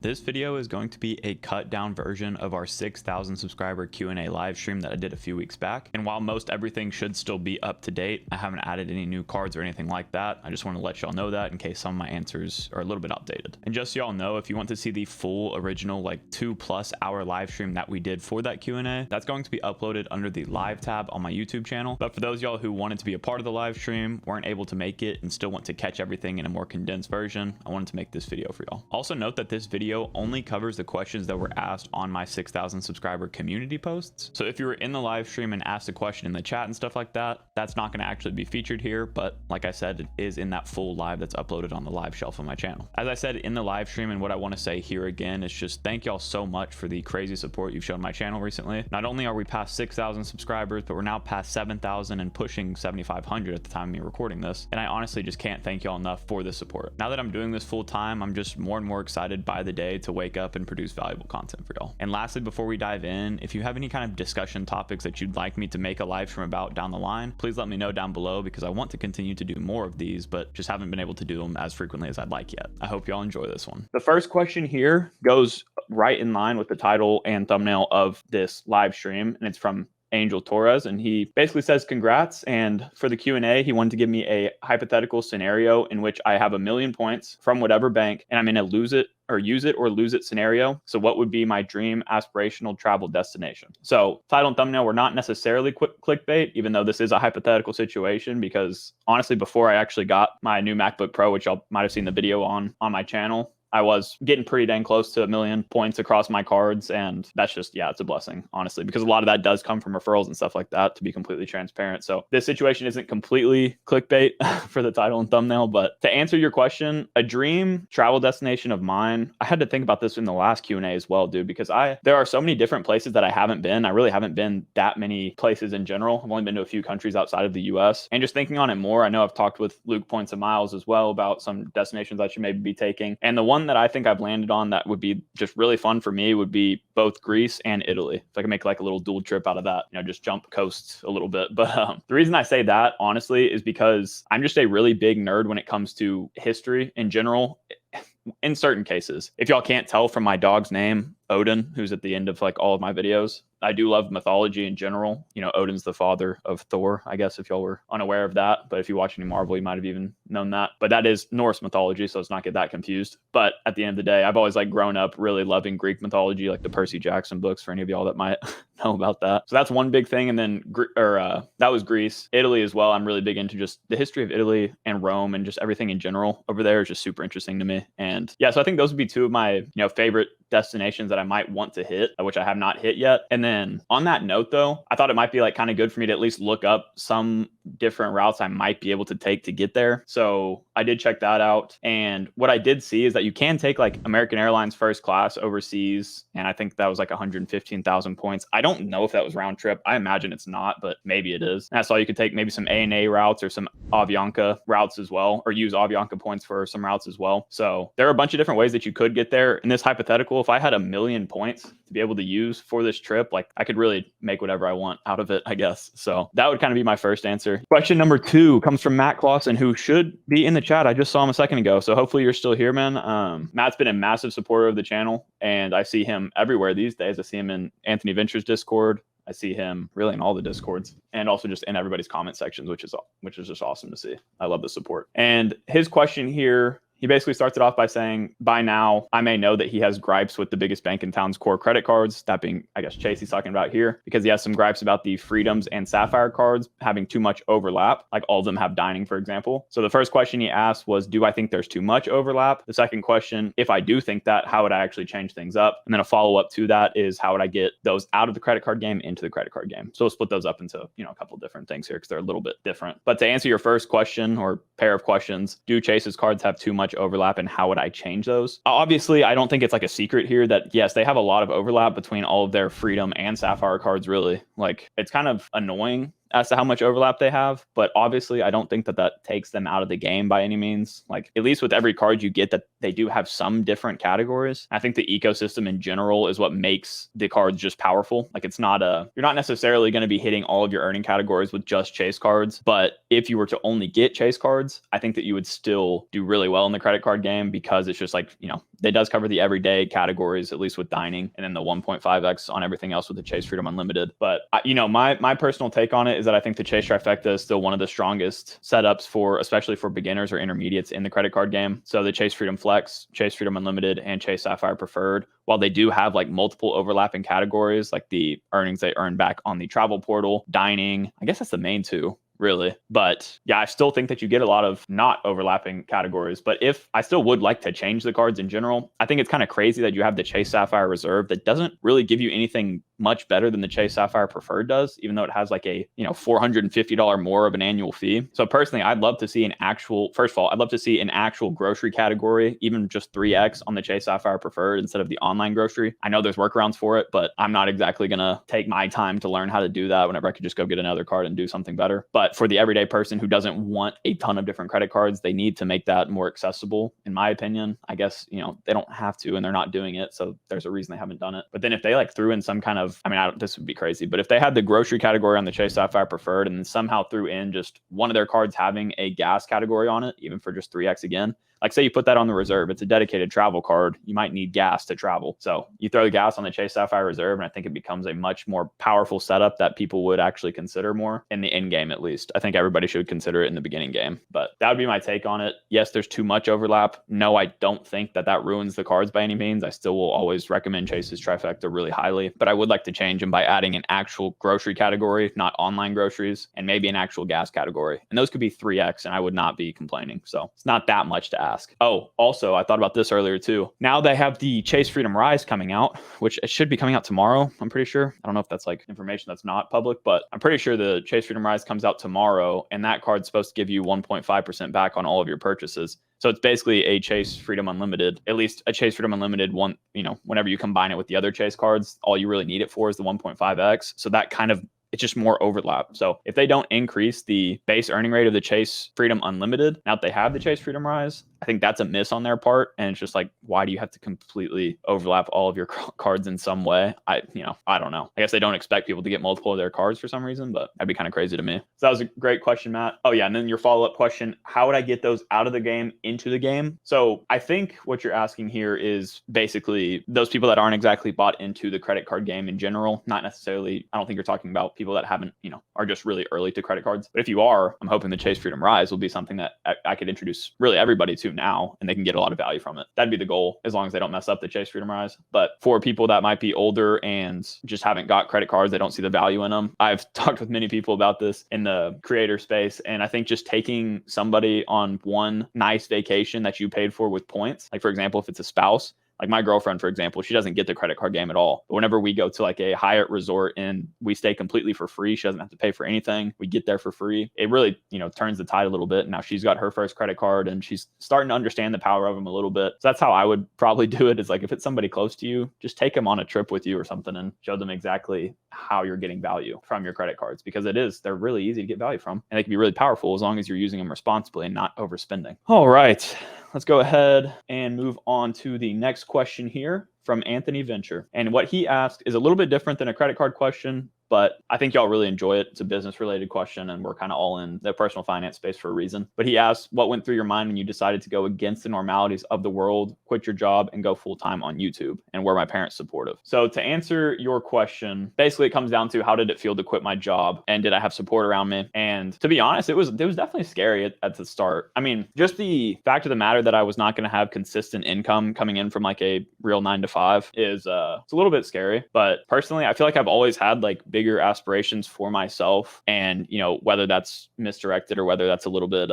This video is going to be a cut down version of our 6,000 subscriber Q&A live stream that I did a few weeks back. And while most everything should still be up to date, I haven't added any new cards or anything like that. I just want to let y'all know that in case some of my answers are a little bit outdated. And just so y'all know, if you want to see the full original like 2+ hour live stream that we did for that Q&A, that's going to be uploaded under the live tab on my YouTube channel. But for those y'all who wanted to be a part of the live stream, weren't able to make it, and still want to catch everything in a more condensed version, I wanted to make this video for y'all. Also note that this video only covers the questions that were asked on my 6,000 subscriber community posts. So if you were in the live stream and asked a question in the chat and stuff like that, that's not going to actually be featured here. But like I said, it is in that full live that's uploaded on the live shelf on my channel. As I said in the live stream, and what I want to say here again is just thank y'all so much for the crazy support you've shown my channel recently. Not only are we past 6,000 subscribers, but we're now past 7,000 and pushing 7,500 at the time of me recording this. And I honestly just can't thank y'all enough for the support. Now that I'm doing this full time, I'm just more and more excited by the day to wake up and produce valuable content for y'all. And lastly, before we dive in, if you have any kind of discussion topics that you'd like me to make a live stream about down the line, please let me know down below, because I want to continue to do more of these, but just haven't been able to do them as frequently as I'd like yet. I hope y'all enjoy this one. The first question here goes right in line with the title and thumbnail of this live stream, and it's from Angel Torres, and he basically says congrats. And for the Q&A, he wanted to give me a hypothetical scenario in which I have 1,000,000 points from whatever bank and I'm in a use it or lose it scenario. So what would be my dream aspirational travel destination? So title and thumbnail were not necessarily quick clickbait, even though this is a hypothetical situation, because honestly, before I actually got my new MacBook Pro, which y'all might have seen the video on my channel, I was getting pretty dang close to 1,000,000 points across my cards. And that's just, yeah, it's a blessing, honestly, because a lot of that does come from referrals and stuff like that, to be completely transparent. So this situation isn't completely clickbait for the title and thumbnail. But to answer your question, a dream travel destination of mine, I had to think about this in the last Q&A as well, dude, because there are so many different places that I haven't been. I really haven't been that many places in general. I've only been to a few countries outside of the US. And just thinking on it more, I know I've talked with Luke Points of Miles as well about some destinations I should maybe be taking. And the one that I think I've landed on that would be just really fun for me would be both Greece and Italy. If I could make like a little dual trip out of that, just jump coasts a little bit. But the reason I say that, honestly, is because I'm just a really big nerd when it comes to history in general. In certain cases, if y'all can't tell from my dog's name, Odin, who's at the end of like all of my videos, I do love mythology in general. Odin's the father of Thor, I guess, if y'all were unaware of that. But if you watch any Marvel, you might have even known that. But that is Norse mythology, so let's not get that confused. But at the end of the day, I've always like grown up really loving Greek mythology, like the Percy Jackson books, for any of y'all that might know about that. So that's one big thing. And then that was Greece. Italy as well. I'm really big into just the history of Italy and Rome, and just everything in general over there is just super interesting to me. And yeah, so I think those would be two of my favorite destinations that I might want to hit, which I have not hit yet. And then on that note, though, I thought it might be like kind of good for me to at least look up some different routes I might be able to take to get there. So I did check that out. And what I did see is that you can take like American Airlines first class overseas. And I think that was like 115,000 points. I don't know if that was round trip. I imagine it's not, but maybe it is. And I saw you could take maybe some ANA routes or some Avianca routes as well, or use Avianca points for some routes as well. So there are a bunch of different ways that you could get there. In this hypothetical, if I had 1,000,000 points to be able to use for this trip, like I could really make whatever I want out of it, I guess. So that would kind of be my first answer. Question number 2 comes from Matt Clausen, who should be in the chat. I just saw him a second ago. So hopefully you're still here, man. Matt's been a massive supporter of the channel, and I see him everywhere these days. I see him in Anthony Venture's Discord. I see him really in all the Discords, and also just in everybody's comment sections, which is just awesome to see. I love the support. And his question here, he basically starts it off by saying, by now, I may know that he has gripes with the biggest bank in town's core credit cards. That being, I guess, Chase he's talking about here, because he has some gripes about the Freedoms and Sapphire cards having too much overlap. Like all of them have dining, for example. So the first question he asked was, do I think there's too much overlap? The second question, if I do think that, how would I actually change things up? And then a follow-up to that is, how would I get those out of the credit card game into the credit card game? So we'll split those up into, a couple of different things here, because they're a little bit different. But to answer your first question, or pair of questions, do Chase's cards have too much overlap, and how would I change those? Obviously, I don't think it's like a secret here that yes, they have a lot of overlap between all of their Freedom and Sapphire cards, really. Like, it's kind of annoying as to how much overlap they have, but obviously I don't think that takes them out of the game by any means. Like, at least with every card you get, that they do have some different categories. I think the ecosystem in general is what makes the cards just powerful. Like it's not you're not necessarily going to be hitting all of your earning categories with just chase cards, but if you were to only get chase cards, I think that you would still do really well in the credit card game because it's just like, it does cover the everyday categories, at least with dining, and then the 1.5x on everything else with the Chase Freedom Unlimited. But my personal take on it is that I think the Chase Trifecta is still one of the strongest setups for, especially for beginners or intermediates in the credit card game. So the Chase Freedom Flex, Chase Freedom Unlimited, and Chase Sapphire Preferred, while they do have like multiple overlapping categories, like the earnings they earn back on the travel portal, dining, I guess that's the main two, really. But yeah, I still think that you get a lot of not overlapping categories. But if I still would like to change the cards in general, I think it's kind of crazy that you have the Chase Sapphire Reserve that doesn't really give you anything much better than the Chase Sapphire Preferred does, even though it has like a, $450 more of an annual fee. So personally, I'd love to see first of all, I'd love to see an actual grocery category, even just 3x on the Chase Sapphire Preferred instead of the online grocery. I know there's workarounds for it, but I'm not exactly going to take my time to learn how to do that whenever I could just go get another card and do something better. But for the everyday person who doesn't want a ton of different credit cards, they need to make that more accessible, in my opinion. I guess, they don't have to, and they're not doing it. So there's a reason they haven't done it. But then if they like threw in some kind of, this would be crazy, but if they had the grocery category on the Chase Sapphire Preferred and then somehow threw in just one of their cards having a gas category on it, even for just 3x again, like say you put that on the Reserve, it's a dedicated travel card. You might need gas to travel. So you throw the gas on the Chase Sapphire Reserve, and I think it becomes a much more powerful setup that people would actually consider more in the end game, at least. I think everybody should consider it in the beginning game, but that would be my take on it. Yes, there's too much overlap. No, I don't think that ruins the cards by any means. I still will always recommend Chase's Trifecta really highly, but I would like to change them by adding an actual grocery category, not online groceries, and maybe an actual gas category. And those could be 3x, and I would not be complaining. So it's not that much to ask. Oh, also, I thought about this earlier too. Now they have the Chase Freedom Rise coming out, which it should be coming out tomorrow, I'm pretty sure. I don't know if that's like information that's not public, but I'm pretty sure the Chase Freedom Rise comes out tomorrow, and that card's supposed to give you 1.5% back on all of your purchases. So it's basically a Chase Freedom Unlimited, at least a Chase Freedom Unlimited one, whenever you combine it with the other Chase cards, all you really need it for is the 1.5x. So that kind of, it's just more overlap. So if they don't increase the base earning rate of the Chase Freedom Unlimited, now that they have the Chase Freedom Rise, I think that's a miss on their part. And it's just like, why do you have to completely overlap all of your cards in some way? I don't know. I guess they don't expect people to get multiple of their cards for some reason, but that'd be kind of crazy to me. So that was a great question, Matt. Oh yeah. And then your follow-up question, how would I get those out of the game into the game? So I think what you're asking here is basically those people that aren't exactly bought into the credit card game in general, not necessarily, I don't think you're talking about people that haven't, are just really early to credit cards. But if you are, I'm hoping the Chase Freedom Rise will be something that I could introduce really everybody to now, and they can get a lot of value from it. That'd be the goal, as long as they don't mess up the Chase Freedom Rise. But for people that might be older and just haven't got credit cards, they don't see the value in them. I've talked with many people about this in the creator space, and I think just taking somebody on one nice vacation that you paid for with points, like for example, if it's a spouse, like my girlfriend, for example, she doesn't get the credit card game at all. But whenever we go to like a Hyatt resort and we stay completely for free, she doesn't have to pay for anything. We get there for free. It really, turns the tide a little bit. Now she's got her first credit card and she's starting to understand the power of them a little bit. So that's how I would probably do it, is like if it's somebody close to you, just take them on a trip with you or something and show them exactly how you're getting value from your credit cards, because they're really easy to get value from, and they can be really powerful as long as you're using them responsibly and not overspending. All right. Let's go ahead and move on to the next question here from Anthony Venture. And what he asked is a little bit different than a credit card question, but I think y'all really enjoy it. It's a business related question, and we're kind of all in the personal finance space for a reason. But he asked, what went through your mind when you decided to go against the normalities of the world, quit your job, and go full time on YouTube? And were my parents supportive? So to answer your question, basically it comes down to, how did it feel to quit my job? And did I have support around me? And to be honest, it was definitely scary at the start. I mean, just the fact of the matter that I was not going to have consistent income coming in from like a real 9 to 5 is it's a little bit scary. But personally, I feel like I've always had like bigger aspirations for myself, and whether that's misdirected or whether that's a little bit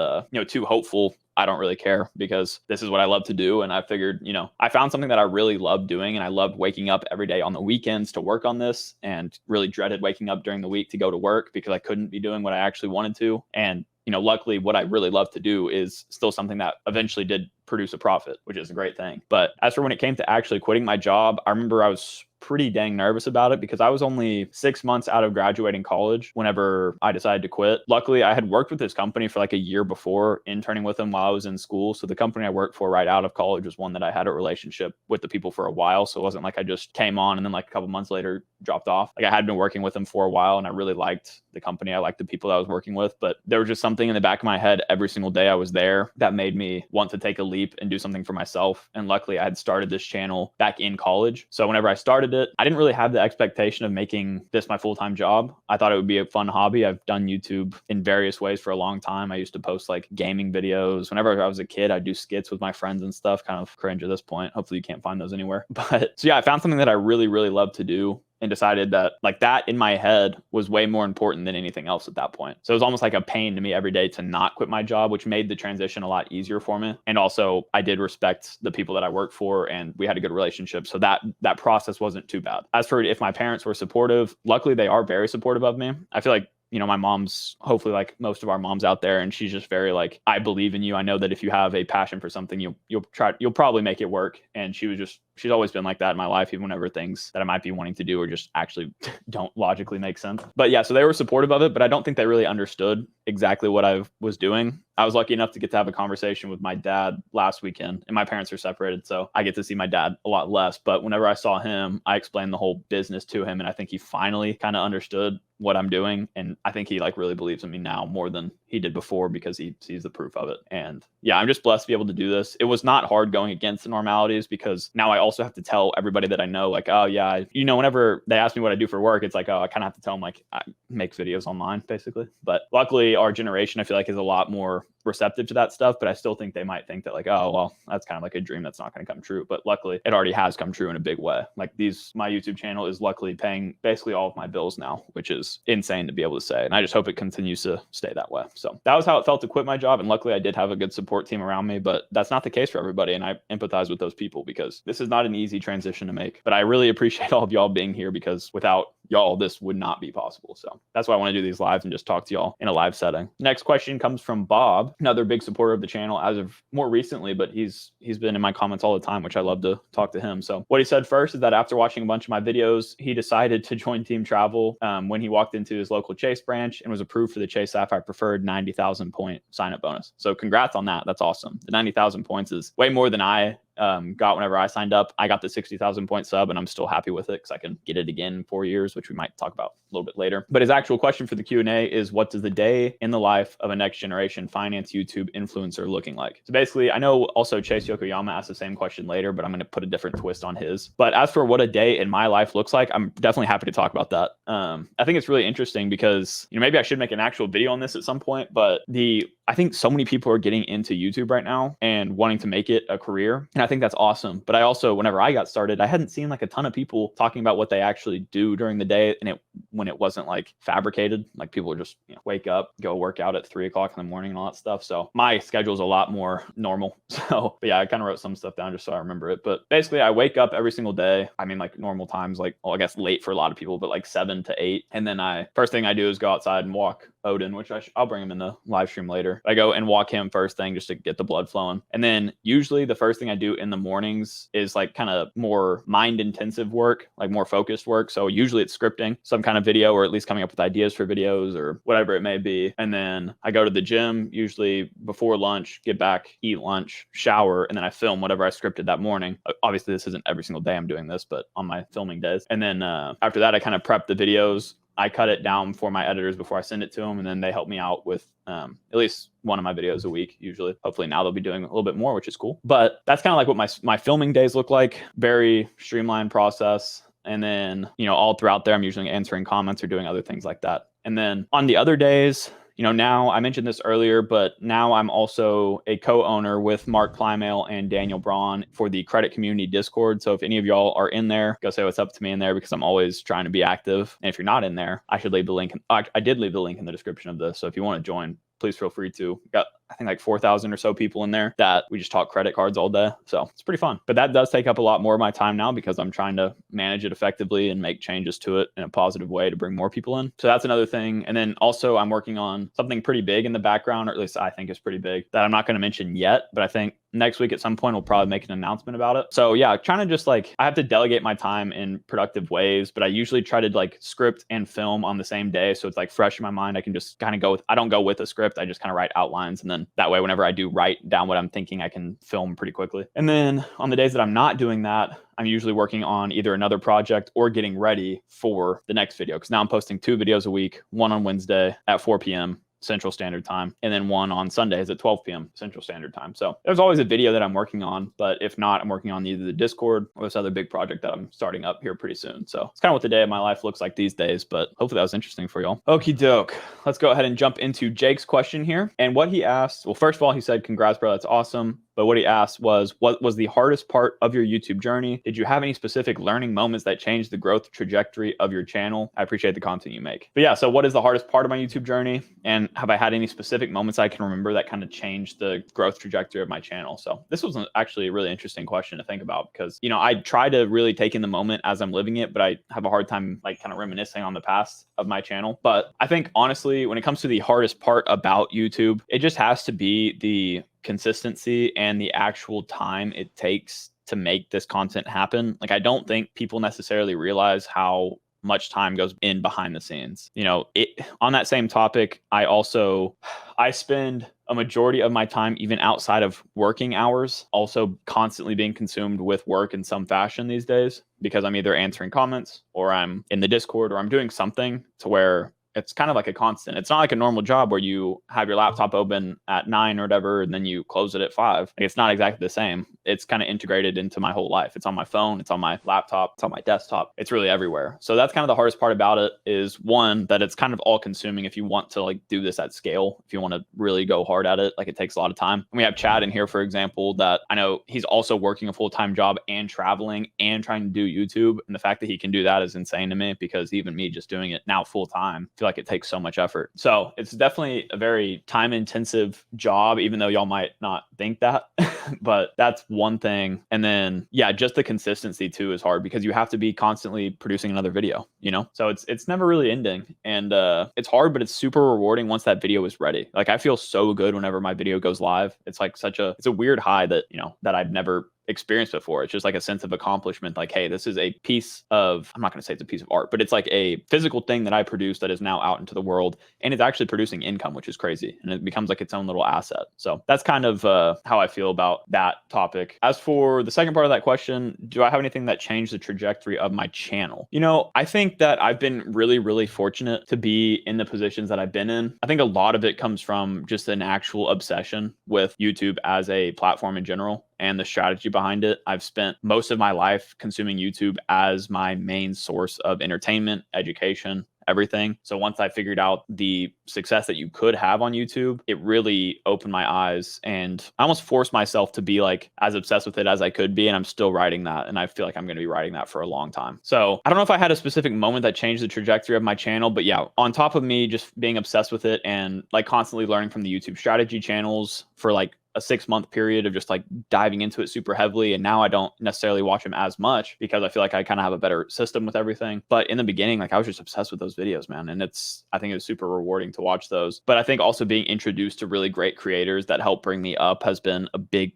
too hopeful, I don't really care, because this is what I love to do. And I figured, I found something that I really love doing, and I loved waking up every day on the weekends to work on this, and really dreaded waking up during the week to go to work because I couldn't be doing what I actually wanted to. And luckily what I really love to do is still something that eventually did produce a profit, which is a great thing. But as for when it came to actually quitting my job, I remember I was pretty dang nervous about it because I was only 6 months out of graduating college whenever I decided to quit. Luckily, I had worked with this company for like a year before, interning with them while I was in school. So the company I worked for right out of college was one that I had a relationship with the people for a while. So it wasn't like I just came on and then like a couple months later dropped off. Like I had been working with them for a while and I really liked the company. I liked the people that I was working with, but there was just something in the back of my head every single day I was there that made me want to take a leap and do something for myself. And luckily I had started this channel back in college. So whenever I started it, I didn't really have the expectation of making this my full-time job. I thought it would be a fun hobby. I've done YouTube in various ways for a long time. I used to post like gaming videos. Whenever I was a kid, I'd do skits with my friends and stuff. Kind of cringe at this point. Hopefully you can't find those anywhere. But so yeah, I found something that I really, really love to do and decided that like that in my head was way more important than anything else at that point. So it was almost like a pain to me every day to not quit my job, which made the transition a lot easier for me. And also I did respect the people that I worked for and we had a good relationship. So that process wasn't too bad. As for if my parents were supportive, luckily they are very supportive of me. I feel like my mom's hopefully like most of our moms out there, and she's just very like, I believe in you. I know that if you have a passion for something, you'll probably make it work. And she's always been like that in my life, even whenever things that I might be wanting to do or just actually don't logically make sense. But yeah, so they were supportive of it, but I don't think they really understood exactly what I was doing. I was lucky enough to get to have a conversation with my dad last weekend, and my parents are separated, so I get to see my dad a lot less. But whenever I saw him, I explained the whole business to him, and I think he finally kind of understood what I'm doing. And I think he like really believes in me now more than he did before because he sees the proof of it. And yeah, I'm just blessed to be able to do this. It was not hard going against the normalities because now I also have to tell everybody that I know, like, oh yeah, whenever they ask me what I do for work, it's like, oh, I kind of have to tell them like I make videos online basically. But luckily our generation, I feel like, is a lot more receptive to that stuff, but I still think they might think that like, oh, well, that's kind of like a dream that's not going to come true. But luckily it already has come true in a big way. Like my YouTube channel is luckily paying basically all of my bills now, which is insane to be able to say. And I just hope it continues to stay that way. So that was how it felt to quit my job. And luckily I did have a good support team around me, but that's not the case for everybody. And I empathize with those people because this is not an easy transition to make. But I really appreciate all of y'all being here because without y'all, this would not be possible. So that's why I want to do these lives and just talk to y'all in a live setting. Next question comes from Bob, another big supporter of the channel as of more recently, but he's been in my comments all the time, which I love to talk to him. So what he said first is that after watching a bunch of my videos, he decided to join Team Travel when he walked into his local Chase branch and was approved for the Chase Sapphire Preferred 90,000 point sign-up bonus. So congrats on that. That's awesome. The 90,000 points is way more than I got whenever I signed up. I got the 60,000 point sub and I'm still happy with it because I can get it again in 4 years, which we might talk about a little bit later. But his actual question for the Q&A is, what does the day in the life of a next generation finance YouTube influencer looking like? So basically, I know also Chase Yokoyama asked the same question later, but I'm going to put a different twist on his. But as for what a day in my life looks like, I'm definitely happy to talk about that. I think it's really interesting because, maybe I should make an actual video on this at some point, but I think so many people are getting into YouTube right now and wanting to make it a career. And I think that's awesome. But I also, whenever I got started, I hadn't seen like a ton of people talking about what they actually do during the day. And when it wasn't like fabricated, like people would just wake up, go work out at 3 o'clock in the morning and all that stuff. So my schedule is a lot more normal. So, but yeah, I kind of wrote some stuff down just so I remember it. But basically I wake up every single day. I mean, like normal times, like, well, I guess late for a lot of people, but like 7 to 8. And then first thing I do is go outside and walk Odin, which I'll bring him in the live stream later. I go and walk him first thing just to get the blood flowing. And then usually the first thing I do in the mornings is like kind of more mind intensive work, like more focused work. So usually it's scripting some kind of video or at least coming up with ideas for videos or whatever it may be. And then I go to the gym usually before lunch, get back, eat lunch, shower, and then I film whatever I scripted that morning. Obviously this isn't every single day I'm doing this, but on my filming days. And then after that, I kind of prep the videos. I cut it down for my editors before I send it to them. And then they help me out with at least one of my videos a week, usually. Hopefully now they'll be doing a little bit more, which is cool. But that's kind of like what my filming days look like. Very streamlined process. And then, all throughout there, I'm usually answering comments or doing other things like that. And then on the other days, now I mentioned this earlier, but now I'm also a co-owner with Mark Kleinmail and Daniel Braun for the Credit Community Discord. So if any of y'all are in there, go say what's up to me in there because I'm always trying to be active. And if you're not in there, I should leave the link. I did leave the link in the description of this. So if you want to join, please feel free to. Got, I think, like 4,000 or so people in there that we just talk credit cards all day. So it's pretty fun. But that does take up a lot more of my time now because I'm trying to manage it effectively and make changes to it in a positive way to bring more people in. So that's another thing. And then also I'm working on something pretty big in the background, or at least I think is pretty big, that I'm not going to mention yet. But I think next week at some point we'll probably make an announcement about it. So yeah, trying to just like, I have to delegate my time in productive ways, but I usually try to like script and film on the same day. So it's like fresh in my mind. I can just kind of go with, I don't go with a script. I just kind of write outlines. And then that way, whenever I do write down what I'm thinking, I can film pretty quickly. And then on the days that I'm not doing that, I'm usually working on either another project or getting ready for the next video. Cause now I'm posting 2 videos a week, one on Wednesday at 4 p.m. Central Standard Time, and then one on Sundays at 12 p.m. Central Standard Time. So there's always a video that I'm working on, but if not, I'm working on either the Discord or this other big project that I'm starting up here pretty soon. So it's kind of what the day of my life looks like these days, but hopefully that was interesting for y'all. Okie doke. Let's go ahead and jump into Jake's question here. And what he asked, well, first of all, he said, congrats, bro. That's awesome. But what he asked was, what was the hardest part of your YouTube journey? Did you have any specific learning moments that changed the growth trajectory of your channel? I appreciate the content you make. But yeah, so what is the hardest part of my YouTube journey? And have I had any specific moments I can remember that kind of changed the growth trajectory of my channel? So this was actually a really interesting question to think about because, you know, I try to really take in the moment as I'm living it, but I have a hard time like kind of reminiscing on the past of my channel. But I think honestly, when it comes to the hardest part about YouTube, it just has to be the consistency and the actual time it takes to make this content happen. Like, I don't think people necessarily realize how much time goes in behind the scenes. You know, on that same topic, I spend a majority of my time, even outside of working hours, also constantly being consumed with work in some fashion these days, because I'm either answering comments or I'm in the Discord or I'm doing something to where it's kind of like a constant. It's not like a normal job where you have your laptop open at 9 or whatever, and then you close it at 5. Like, it's not exactly the same. It's kind of integrated into my whole life. It's on my phone, it's on my laptop, it's on my desktop. It's really everywhere. So that's kind of the hardest part about it, is one, that it's kind of all consuming if you want to like do this at scale. If you want to really go hard at it, like, it takes a lot of time. And we have Chad in here, for example, that I know he's also working a full-time job and traveling and trying to do YouTube. And the fact that he can do that is insane to me, because even me just doing it now full-time, I feel like it takes so much effort. So it's definitely a very time intensive job, even though y'all might not think that, but that's one thing. And then, yeah, just the consistency too is hard, because you have to be constantly producing another video, you know? So it's never really ending. And it's hard, but it's super rewarding once that video is ready. Like, I feel so good whenever my video goes live. It's like it's a weird high that, you know, that I've never experienced before. It's just like a sense of accomplishment. Like, hey, this is a piece of, I'm not going to say it's a piece of art, but it's like a physical thing that I produced that is now out into the world, and it's actually producing income, which is crazy. And it becomes like its own little asset. So that's kind of how I feel about that topic. As for the second part of that question, do I have anything that changed the trajectory of my channel? You know, I think that I've been really, really fortunate to be in the positions that I've been in. I think a lot of it comes from just an actual obsession with YouTube as a platform in general and the strategy behind it. I've spent most of my life consuming YouTube as my main source of entertainment, education, everything. So once I figured out the success that you could have on YouTube, it really opened my eyes, and I almost forced myself to be like as obsessed with it as I could be. And I'm still writing that. And I feel like I'm going to be writing that for a long time. So I don't know if I had a specific moment that changed the trajectory of my channel, but yeah, on top of me just being obsessed with it and like constantly learning from the YouTube strategy channels for like a 6-month period of just like diving into it super heavily. And now I don't necessarily watch them as much because I feel like I kind of have a better system with everything. But in the beginning, like, I was just obsessed with those videos, man. And I think it was super rewarding to watch those. But I think also being introduced to really great creators that help bring me up has been a big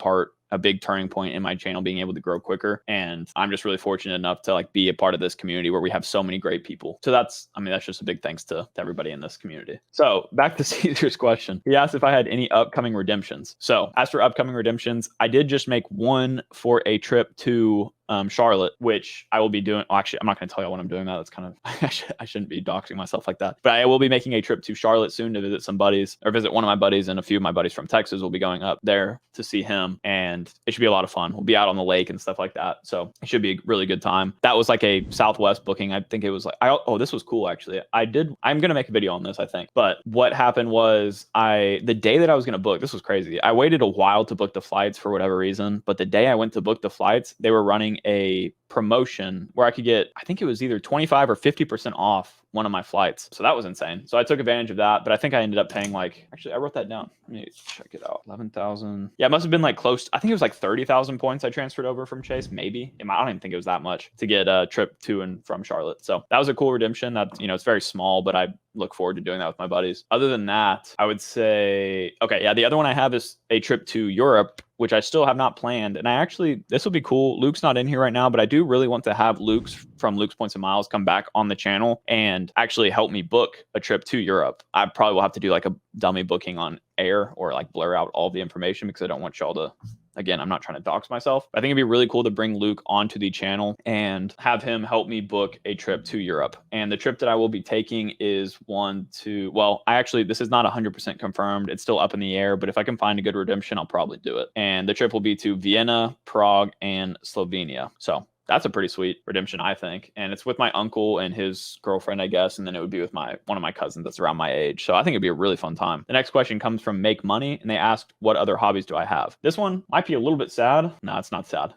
turning point in my channel, being able to grow quicker. And I'm just really fortunate enough to like be a part of this community where we have so many great people. So that's just a big thanks to everybody in this community. So back to Caesar's question. He asked if I had any upcoming redemptions. So as for upcoming redemptions, I did just make one for a trip to Charlotte, which I will be doing. Well, actually, I'm not going to tell you when I'm doing that. That's kind of, I shouldn't be doxing myself like that. But I will be making a trip to Charlotte soon to visit some buddies, or visit one of my buddies, and a few of my buddies from Texas will be going up there to see him. And it should be a lot of fun. We'll be out on the lake and stuff like that. So it should be a really good time. That was like a Southwest booking. I think it was like, this was cool actually. I'm going to make a video on this, I think. But what happened was the day that I was going to book, this was crazy. I waited a while to book the flights for whatever reason. But the day I went to book the flights, they were running a promotion where I could get, I think it was either 25 or 50% off one of my flights. So that was insane. So I took advantage of that, but I think I ended up paying like, actually I wrote that down. Let me check it out. 11,000. Yeah, it must have been like close. I think it was like 30,000 points I transferred over from Chase. Maybe. I don't even think it was that much to get a trip to and from Charlotte. So that was a cool redemption. That, it's very small, but I look forward to doing that with my buddies. Other than that, I would say, okay, yeah, the other one I have is a trip to Europe, which I still have not planned. And this will be cool. Luke's not in here right now, but I do really want to have Luke's Points and Miles come back on the channel and actually help me book a trip to Europe. I probably will have to do like a dummy booking on air or like blur out all the information because I don't want y'all to, again, I'm not trying to dox myself. I think it'd be really cool to bring Luke onto the channel and have him help me book a trip to Europe. And the trip that I will be taking is this is not 100% confirmed. It's still up in the air, but if I can find a good redemption, I'll probably do it. And the trip will be to Vienna, Prague, and Slovenia. So that's a pretty sweet redemption, I think. And it's with my uncle and his girlfriend, I guess. And then it would be with one of my cousins that's around my age. So I think it'd be a really fun time. The next question comes from Make Money. And they asked, what other hobbies do I have? This one might be a little bit sad. No, it's not sad.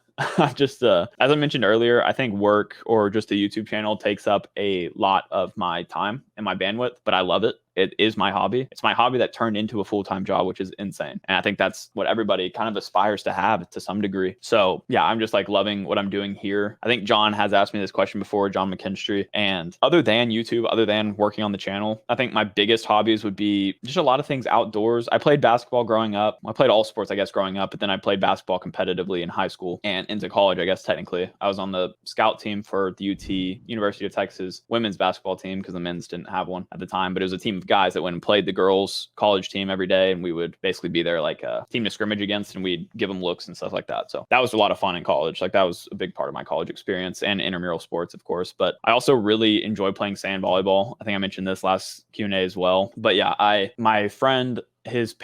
Just as I mentioned earlier, I think work or just the YouTube channel takes up a lot of my time and my bandwidth, but I love it. It is my hobby. It's my hobby that turned into a full-time job, which is insane. And I think that's what everybody kind of aspires to have to some degree. So yeah, I'm just like loving what I'm doing here. I think John has asked me this question before, John McKinstry. And other than YouTube, other than working on the channel, I think my biggest hobbies would be just a lot of things outdoors. I played basketball growing up. I played all sports, I guess, growing up, but then I played basketball competitively in high school and into college, I guess, technically. I was on the scout team for the University of Texas women's basketball team because the men's didn't have one at the time, but it was a team of guys that went and played the girls' college team every day, and we would basically be there like a team to scrimmage against, and we'd give them looks and stuff like that. So that was a lot of fun in college. Like that was a big part of my college experience, and intramural sports, of course. But I also really enjoy playing sand volleyball. I think I mentioned this last Q&A as well. But yeah, my friend, his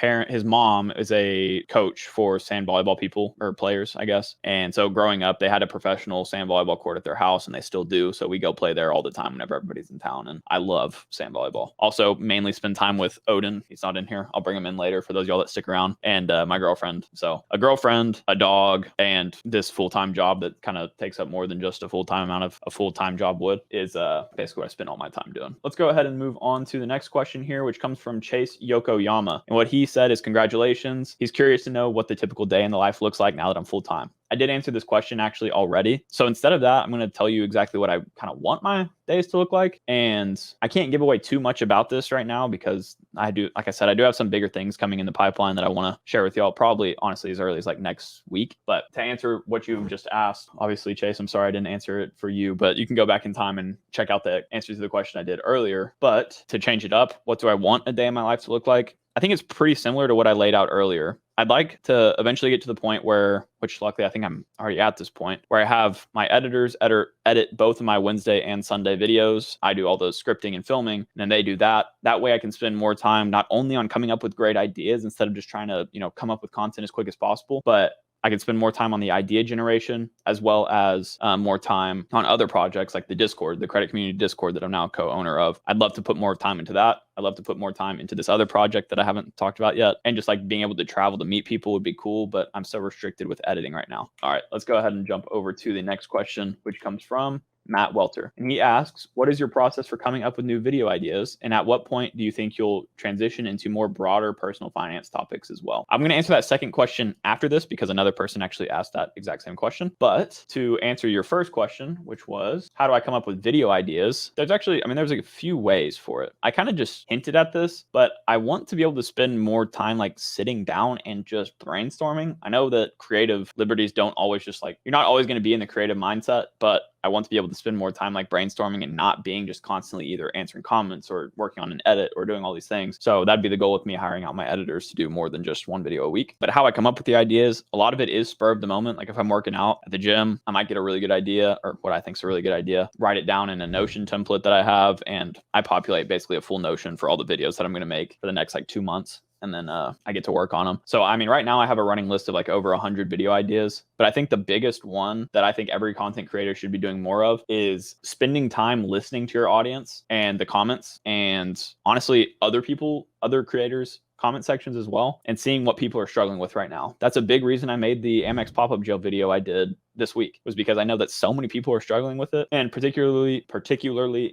mom is a coach for sand volleyball people or players, I guess. And so growing up, they had a professional sand volleyball court at their house, and they still do. So we go play there all the time whenever everybody's in town. And I love sand volleyball. Also, mainly spend time with Odin. He's not in here. I'll bring him in later for those of y'all that stick around. And my girlfriend. So a girlfriend, a dog, and this full-time job that kind of takes up more than just a full-time amount of a full-time job would is basically what I spend all my time doing. Let's go ahead and move on to the next question here, which comes from Chase Yokoyama. And what he said is, congratulations. He's curious to know what the typical day in the life looks like now that I'm full-time. I did answer this question actually already. So instead of that, I'm going to tell you exactly what I kind of want my days to look like. And I can't give away too much about this right now because I do have some bigger things coming in the pipeline that I want to share with y'all, probably honestly as early as like next week. But to answer what you just asked, obviously, Chase, I'm sorry I didn't answer it for you, but you can go back in time and check out the answers to the question I did earlier. But to change it up, what do I want a day in my life to look like? I think it's pretty similar to what I laid out earlier. I'd like to eventually get to the point where, which luckily I think I'm already at this point, where I have my editors edit both of my Wednesday and Sunday videos. I do all the scripting and filming, and then they do that. That way I can spend more time not only on coming up with great ideas instead of just trying to, come up with content as quick as possible, but I can spend more time on the idea generation as well as more time on other projects like the Discord, the credit community Discord that I'm now co-owner of. I'd love to put more time into that. I'd love to put more time into this other project that I haven't talked about yet. And just like being able to travel to meet people would be cool, but I'm so restricted with editing right now. All right, let's go ahead and jump over to the next question, which comes from Matt Welter. And he asks, what is your process for coming up with new video ideas? And at what point do you think you'll transition into more broader personal finance topics as well? I'm going to answer that second question after this because another person actually asked that exact same question. But to answer your first question, which was, how do I come up with video ideas? There's like a few ways for it. I kind of just hinted at this, but I want to be able to spend more time like sitting down and just brainstorming. I know that creative liberties don't always just like, you're not always going to be in the creative mindset, but I want to be able to spend more time like brainstorming and not being just constantly either answering comments or working on an edit or doing all these things. So that'd be the goal with me hiring out my editors to do more than just one video a week. But how I come up with the ideas, a lot of it is spur of the moment. Like if I'm working out at the gym, I might get a really good idea or what I think is a really good idea, write it down in a Notion template that I have. And I populate basically a full Notion for all the videos that I'm going to make for the next like 2 months. And then I get to work on them. So, right now I have a running list of like over 100 video ideas. But I think the biggest one that I think every content creator should be doing more of is spending time listening to your audience and the comments and honestly, other creators' comment sections as well, and seeing what people are struggling with right now. That's a big reason I made the Amex pop-up jail video I did this week, was because I know that so many people are struggling with it. And particularly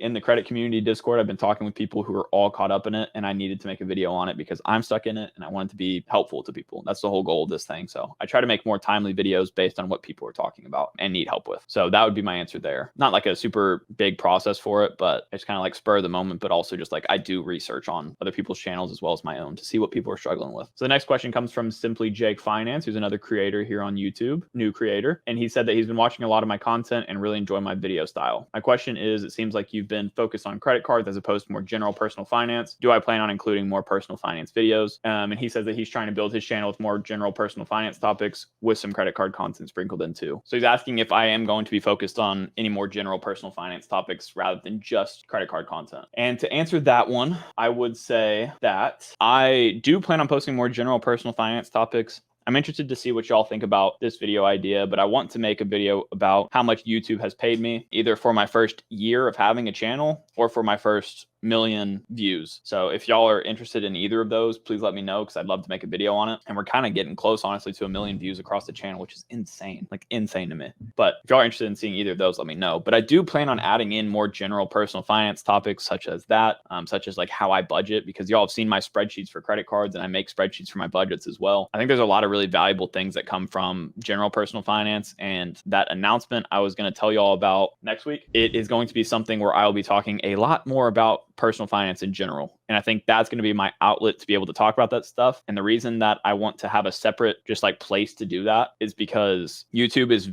in the credit community Discord, I've been talking with people who are all caught up in it, and I needed to make a video on it because I'm stuck in it and I want it to be helpful to people. That's the whole goal of this thing. So I try to make more timely videos based on what people are talking about and need help with. So that would be my answer there. Not like a super big process for it, but it's kind of like spur of the moment, but also just like I do research on other people's channels as well as my own to see what people are struggling with. So the next question comes from Simply Jake Finance, who's another creator here on YouTube, new creator. And he said that he's been watching a lot of my content and really enjoy my video style. My question is, it seems like you've been focused on credit cards as opposed to more general personal finance. Do I plan on including more personal finance videos? And he says that he's trying to build his channel with more general personal finance topics with some credit card content sprinkled in too. So he's asking if I am going to be focused on any more general personal finance topics rather than just credit card content. And to answer that one, I would say that I do plan on posting more general personal finance topics. I'm interested to see what y'all think about this video idea, but I want to make a video about how much YouTube has paid me, either for my first year of having a channel or for my first million views. So if y'all are interested in either of those, please let me know because I'd love to make a video on it. And we're kind of getting close, honestly, to 1 million views across the channel, which is insane, like insane to me. But if y'all are interested in seeing either of those, let me know. But I do plan on adding in more general personal finance topics such as that, such as like how I budget, because y'all have seen my spreadsheets for credit cards and I make spreadsheets for my budgets as well. I think there's a lot of really valuable things that come from general personal finance, and that announcement I was going to tell y'all about next week, it is going to be something where I'll be talking a lot more about personal finance in general. And I think that's going to be my outlet to be able to talk about that stuff. And the reason that I want to have a separate just like place to do that is because YouTube is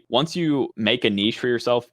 once you make a niche for yourself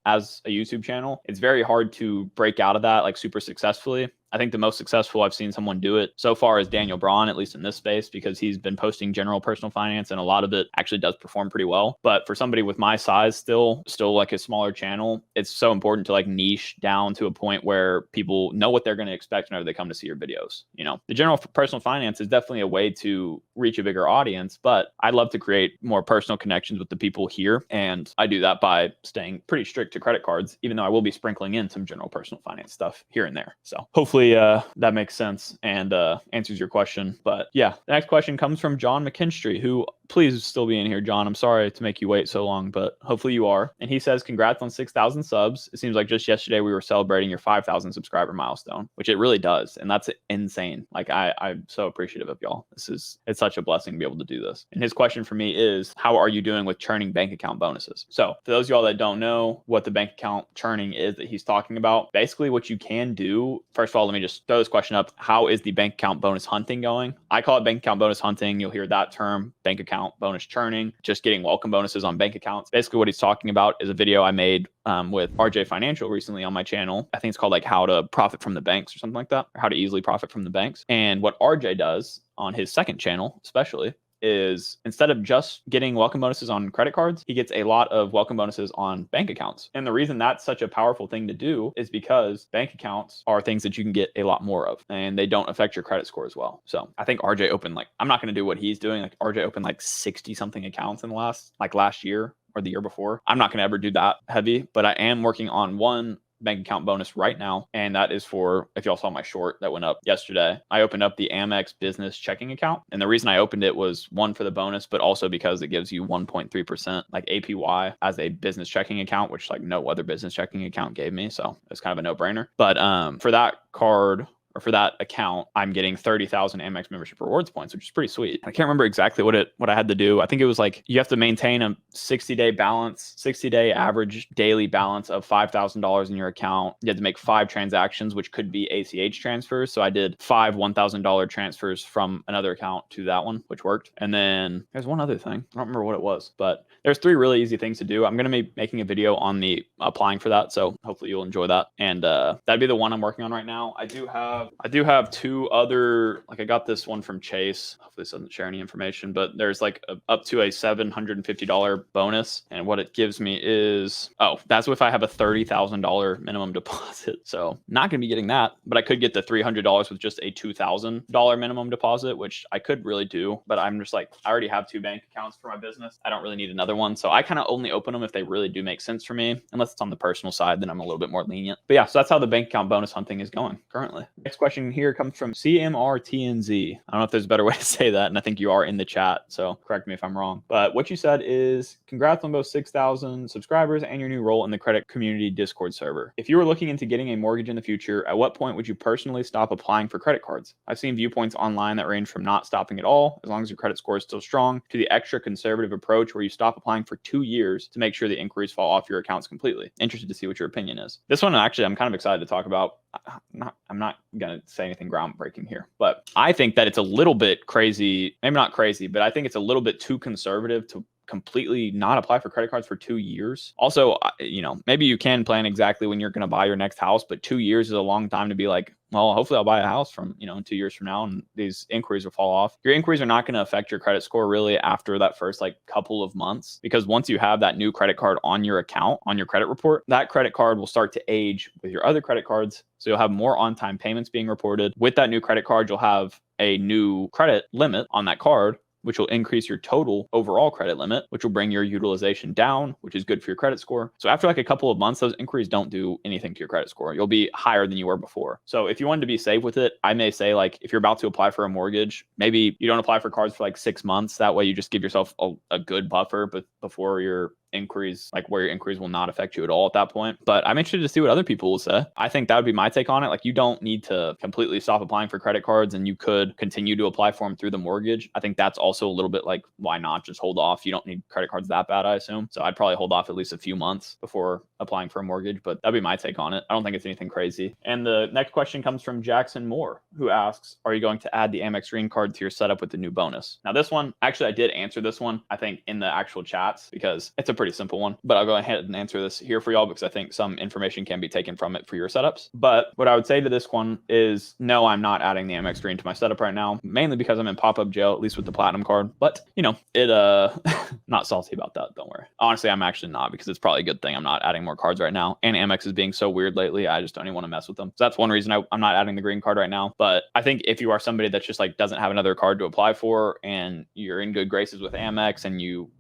as a YouTube channel, it's very hard to break out of that like super successfully. I think the most successful I've seen someone do it so far is Daniel Braun, at least in this space, because he's been posting general personal finance and a lot of it actually does perform pretty well. But for somebody with my size, still like a smaller channel, it's so important to like niche down to a point where people know what they're going to expect whenever they come to see your videos. You know, the general personal finance is definitely a way to reach a bigger audience, but I'd love to create more personal connections with the people here. And I do that by staying pretty strict to credit cards, even though I will be sprinkling in some general personal finance stuff here and there. So hopefully that makes sense and answers your question. But yeah, the next question comes from John McKinstry, who, please still be in here, John. I'm sorry to make you wait so long, but hopefully you are. And he says, congrats on 6,000 subs. It seems like just yesterday we were celebrating your 5,000 subscriber milestone, which it really does. And that's insane. Like I'm so appreciative of y'all. It's such a blessing to be able to do this. And his question for me is, how are you doing with churning bank account bonuses? So for those of y'all that don't know what the bank account churning is that he's talking about, basically what you can do, first of all, let me just throw this question up. How is the bank account bonus hunting going? I call it bank account bonus hunting. You'll hear that term, bank account bonus churning, just getting welcome bonuses on bank accounts. Basically what he's talking about is a video I made with RJ Financial recently on my channel. I think it's called like how to profit from the banks or something like that, or how to easily profit from the banks. And what RJ does on his second channel, especially, is instead of just getting welcome bonuses on credit cards, he gets a lot of welcome bonuses on bank accounts. And the reason that's such a powerful thing to do is because bank accounts are things that you can get a lot more of, and they don't affect your credit score as well. So I think RJ opened I'm not going to do what he's doing. Like RJ opened 60 something accounts in the last year or the year before. I'm not going to ever do that heavy, but I am working on one bank account bonus right now. And that is for, if y'all saw my short that went up yesterday, I opened up the Amex business checking account. And the reason I opened it was one, for the bonus, but also because it gives you 1.3% like APY as a business checking account, which like no other business checking account gave me. So it's kind of a no brainer. But for that card, or for that account, I'm getting 30,000 Amex membership rewards points, which is pretty sweet. I can't remember exactly what I had to do. I think it was like you have to maintain a 60-day average daily balance of $5,000 in your account. You had to make 5 transactions, which could be ACH transfers. So I did 5 $1,000 transfers from another account to that one, which worked. And then there's one other thing. I don't remember what it was, but there's 3 really easy things to do. I'm going to be making a video on the applying for that. So hopefully you'll enjoy that. And that'd be the one I'm working on right now. I do have 2 other, I got this one from Chase. Hopefully this doesn't share any information, but there's up to a $750 bonus. And what it gives me is, that's if I have a $30,000 minimum deposit. So not going to be getting that, but I could get the $300 with just a $2,000 minimum deposit, which I could really do. But I'm just I already have 2 bank accounts for my business. I don't really need another one. So I kind of only open them if they really do make sense for me. Unless it's on the personal side, then I'm a little bit more lenient. But yeah, so that's how the bank account bonus hunting is going currently. Next question here comes from CMRTNZ. I don't know if there's a better way to say that, and I think you are in the chat, so correct me if I'm wrong. But what you said is, congrats on both 6,000 subscribers and your new role in the credit community Discord server. If you were looking into getting a mortgage in the future, at what point would you personally stop applying for credit cards? I've seen viewpoints online that range from not stopping at all, as long as your credit score is still strong, to the extra conservative approach where you stop applying for 2 years to make sure the inquiries fall off your accounts completely. Interested to see what your opinion is. This one, actually, I'm kind of excited to talk about. I'm not going to say anything groundbreaking here, but I think that it's a little bit crazy. Maybe not crazy, but I think it's a little bit too conservative to completely not apply for credit cards for 2 years. Also, maybe you can plan exactly when you're going to buy your next house, but 2 years is a long time to be like, well, hopefully I'll buy a house from, in 2 years from now, and these inquiries will fall off. Your inquiries are not going to affect your credit score really after that first couple of months, because once you have that new credit card on your account, on your credit report, that credit card will start to age with your other credit cards. So you'll have more on-time payments being reported. With that new credit card, you'll have a new credit limit on that card, which will increase your total overall credit limit, which will bring your utilization down, which is good for your credit score. So after a couple of months, those inquiries don't do anything to your credit score. You'll be higher than you were before. So if you wanted to be safe with it, I may say if you're about to apply for a mortgage, maybe you don't apply for cards for 6 months. That way you just give yourself a good buffer, but before your inquiries, where your inquiries will not affect you at all at that point. But I'm interested to see what other people will say. I think that would be my take on it. You don't need to completely stop applying for credit cards, and you could continue to apply for them through the mortgage. I think that's also a little bit why not just hold off? You don't need credit cards that bad, I assume. So I'd probably hold off at least a few months before applying for a mortgage, but that'd be my take on it. I don't think it's anything crazy. And the next question comes from Jackson Moore, who asks, are you going to add the Amex Green Card to your setup with the new bonus? Now this one, actually I did answer this one, I think in the actual chats, because it's a pretty simple one, but I'll go ahead and answer this here for y'all because I think some information can be taken from it for your setups. But what I would say to this one is, no, I'm not adding the Amex Green to my setup right now, mainly because I'm in pop-up jail, at least with the platinum card. But not salty about that, don't worry. Honestly, I'm actually not, because it's probably a good thing I'm not adding more cards right now. And Amex is being so weird lately, I just don't even want to mess with them. So that's one reason I'm not adding the green card right now. But I think if you are somebody that's just doesn't have another card to apply for, and you're in good graces with Amex, and you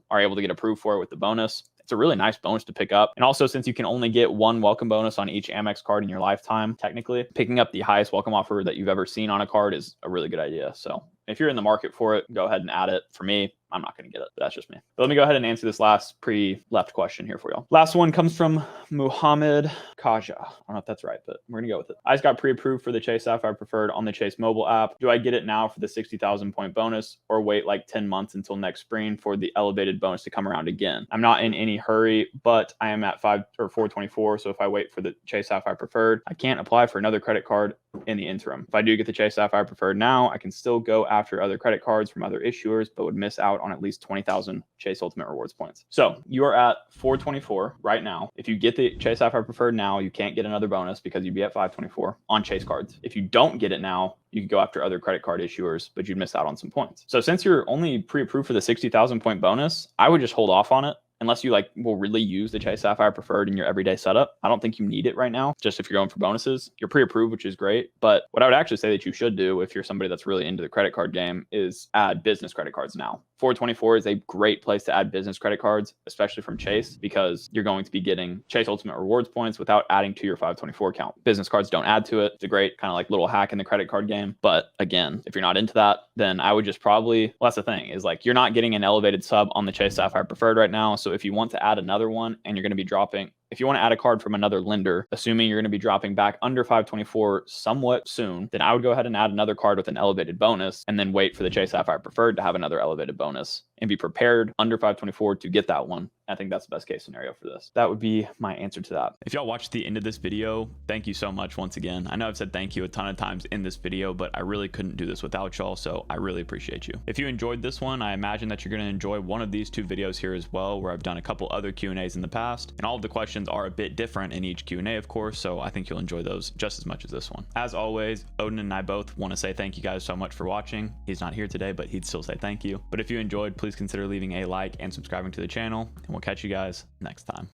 are able to get approved for it with the bonus, it's a really nice bonus to pick up. And also, since you can only get one welcome bonus on each Amex card in your lifetime, technically, picking up the highest welcome offer that you've ever seen on a card is a really good idea. So if you're in the market for it, go ahead and add it. For me, I'm not going to get it, but that's just me. But let me go ahead and answer this last pre-left question here for y'all. Last one comes from Muhammad Kaja. I don't know if that's right, but we're going to go with it. I just got pre-approved for the Chase Sapphire Preferred on the Chase mobile app. Do I get it now for the 60,000 point bonus, or wait 10 months until next spring for the elevated bonus to come around again? I'm not in any hurry, but I am at 424. So if I wait for the Chase Sapphire Preferred, I can't apply for another credit card in the interim. If I do get the Chase Sapphire Preferred now, I can still go after other credit cards from other issuers, but would miss out on at least 20,000 Chase Ultimate Rewards points. So you are at 424 right now. If you get the Chase Sapphire Preferred now, you can't get another bonus because you'd be at 524 on Chase cards. If you don't get it now, you could go after other credit card issuers, but you'd miss out on some points. So since you're only pre-approved for the 60,000 point bonus, I would just hold off on it. Unless you will really use the Chase Sapphire Preferred in your everyday setup. I don't think you need it right now, just if you're going for bonuses. You're pre-approved, which is great. But what I would actually say that you should do if you're somebody that's really into the credit card game is add business credit cards now. 424 is a great place to add business credit cards, especially from Chase, because you're going to be getting Chase Ultimate Rewards points without adding to your 524 account. Business cards don't add to it. It's a great kind of little hack in the credit card game. But again, if you're not into that, then I would just probably, that's the thing, is you're not getting an elevated sub on the Chase Sapphire Preferred right now. So if you want to add another one, and you're going to be dropping, if you want to add a card from another lender, assuming you're going to be dropping back under 524 somewhat soon, then I would go ahead and add another card with an elevated bonus, and then wait for the Chase Sapphire Preferred to have another elevated bonus, and be prepared under 524 to get that one. I think that's the best case scenario for this. That would be my answer to that. If y'all watched the end of this video, thank you so much once again. I know I've said thank you a ton of times in this video, but I really couldn't do this without y'all, so I really appreciate you. If you enjoyed this one, I imagine that you're going to enjoy one of these two videos here as well, where I've done a couple other Q&As in the past, and all of the questions are a bit different in each Q&A, of course, so I think you'll enjoy those just as much as this one. As always, Odin and I both want to say thank you guys so much for watching. He's not here today, but he'd still say thank you. But if you enjoyed, please consider leaving a like and subscribing to the channel, and we'll catch you guys next time.